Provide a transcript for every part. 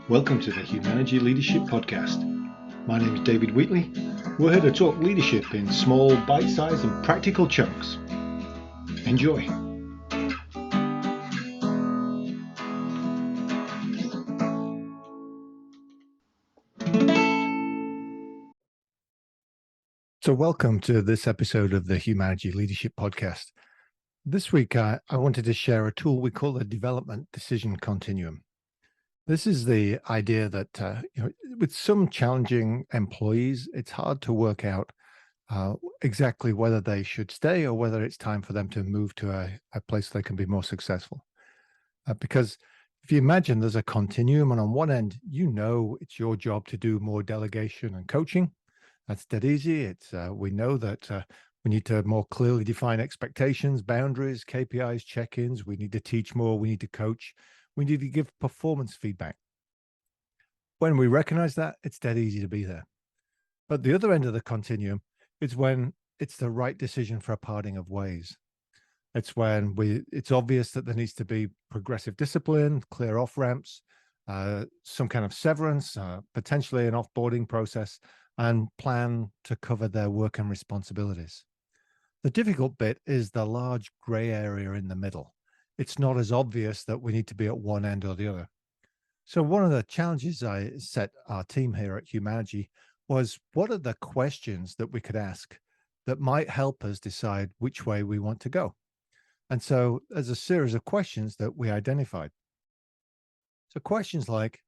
Welcome to the Humanergy Leadership Podcast. My name is David Wheatley. We're here to talk leadership in small, bite-sized and practical chunks. Enjoy. So welcome to this episode of the Humanergy Leadership Podcast. This week, I wanted to share a tool we call the Development Decision Continuum. This is the idea that with some challenging employees, it's hard to work out exactly whether they should stay or whether it's time for them to move to a place they can be more successful. Because if you imagine there's a continuum, and on one end, it's your job to do more delegation and coaching. That's dead easy. We know that we need to more clearly define expectations, boundaries, KPIs, check-ins. We need to teach more. We need to coach. We need to give performance feedback. When we recognize that, it's dead easy to be there. But the other end of the continuum is when it's the right decision for a parting of ways. It's when it's obvious that there needs to be progressive discipline, clear off-ramps, some kind of severance, potentially an offboarding process, and plan to cover their work and responsibilities. The difficult bit is the large gray area in the middle. It's not as obvious that we need to be at one end or the other. So one of the challenges I set our team here at Humanergy was, what are the questions that we could ask that might help us decide which way we want to go? And so there's a series of questions that we identified. So questions like,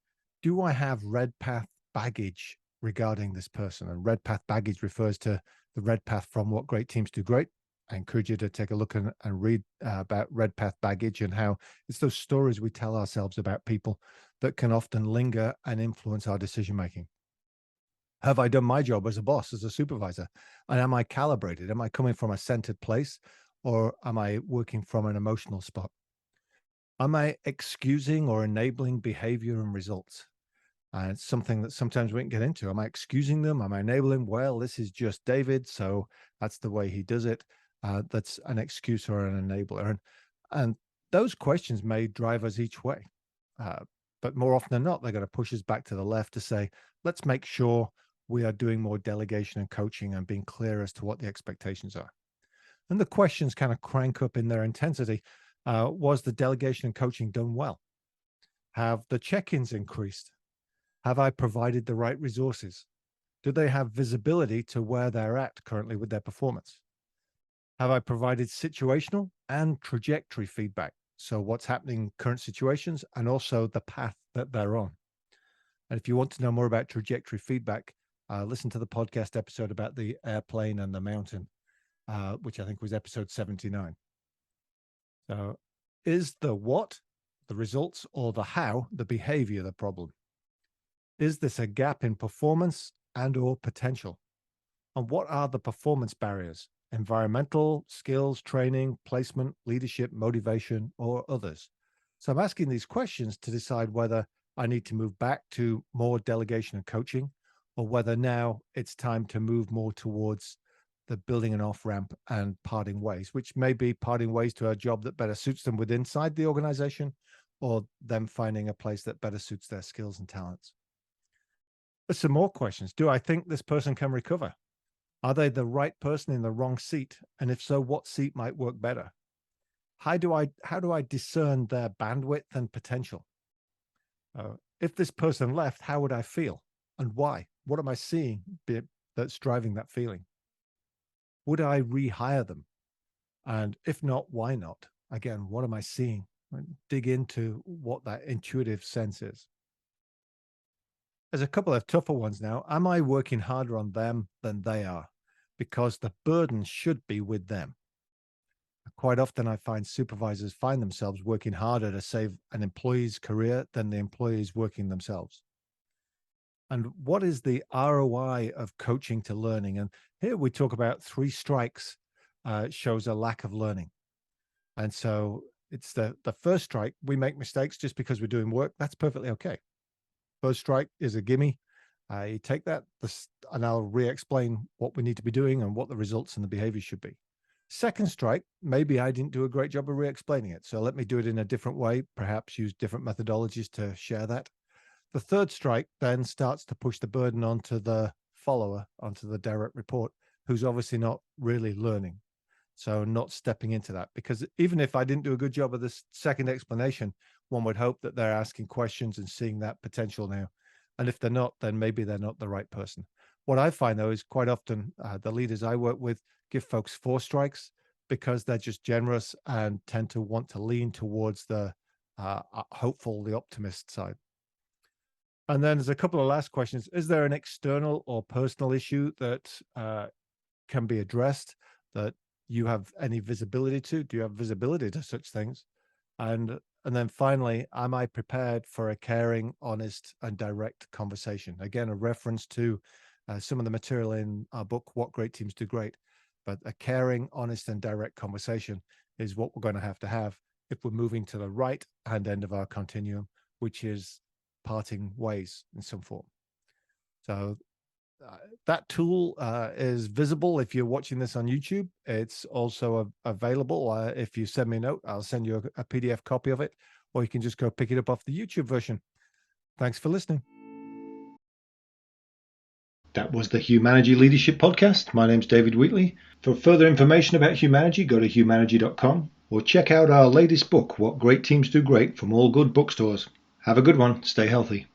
do I have red path baggage regarding this person? And red path baggage refers to the red path from What Great Teams Do Great. I encourage you to take a look and read about red path baggage and how it's those stories we tell ourselves about people that can often linger and influence our decision-making. Have I done my job as a boss, as a supervisor? And am I calibrated? Am I coming from a centered place, or am I working from an emotional spot? Am I excusing or enabling behavior and results? And it's something that sometimes we can get into. Am I excusing them? Am I enabling? Well, this is just David, so that's the way he does it. That's an excuse or an enabler. And those questions may drive us each way. But more often than not, they're going to push us back to the left to say, let's make sure we are doing more delegation and coaching and being clear as to what the expectations are. And the questions kind of crank up in their intensity. Was the delegation and coaching done well? Have the check-ins increased? Have I provided the right resources? Do they have visibility to where they're at currently with their performance? Have I provided situational and trajectory feedback? So what's happening in current situations and also the path that they're on. And if you want to know more about trajectory feedback, listen to the podcast episode about the airplane and the mountain, which I think was episode 79. So is the what, the results, or the how, the behavior, the problem? Is this a gap in performance and or potential? And what are the performance barriers? Environmental, skills, training, placement, leadership, motivation, or others? So I'm asking these questions to decide whether I need to move back to more delegation and coaching, or whether now it's time to move more towards the building an off-ramp and parting ways, which may be parting ways to a job that better suits them within inside the organization, or them finding a place that better suits their skills and talents. There's some more questions. Do I think this person can recover? Are they the right person in the wrong seat? And if so, what seat might work better? How do I discern their bandwidth and potential? If this person left, how would I feel and why? What am I seeing that's driving that feeling? Would I rehire them? And if not, why not? Again, what am I seeing? Dig into what that intuitive sense is. There's a couple of tougher ones now. Am I working harder on them than they are? Because the burden should be with them. Quite often I find supervisors find themselves working harder to save an employee's career than the employee is working themselves. And what is the ROI of coaching to learning? And here we talk about 3 strikes shows a lack of learning. And so it's the first strike. We make mistakes just because we're doing work. That's perfectly okay. First strike is a gimme. You take that, and I'll re-explain what we need to be doing and what the results and the behavior should be. Second strike, maybe I didn't do a great job of re-explaining it. So let me do it in a different way, perhaps use different methodologies to share that. the third strike then starts to push the burden onto the follower, onto the direct report, who's obviously not really learning. So not stepping into that, because even if I didn't do a good job of this second explanation, one would hope that they're asking questions and seeing that potential now. And if they're not, then maybe they're not the right person. What I find, though, is quite often the leaders I work with give folks 4 strikes because they're just generous and tend to want to lean towards the hopeful, the optimist side. And then there's a couple of last questions. Is there an external or personal issue that can be addressed that you have any visibility to? Do you have visibility to such things? And then finally, am I prepared for a caring, honest, and direct conversation? Again, a reference to some of the material in our book, What Great Teams Do Great. But a caring, honest, and direct conversation is what we're going to have if we're moving to the right hand end of our continuum, which is parting ways in some form. So that tool is visible if you're watching this on YouTube. It's also available. If you send me a note, I'll send you a PDF copy of it, or you can just go pick it up off the YouTube version. Thanks for listening. That was the Humanergy Leadership Podcast. My name's David Wheatley. For further information about Humanergy, go to humanergy.com or check out our latest book, What Great Teams Do Great, from all good bookstores. Have a good one. Stay healthy.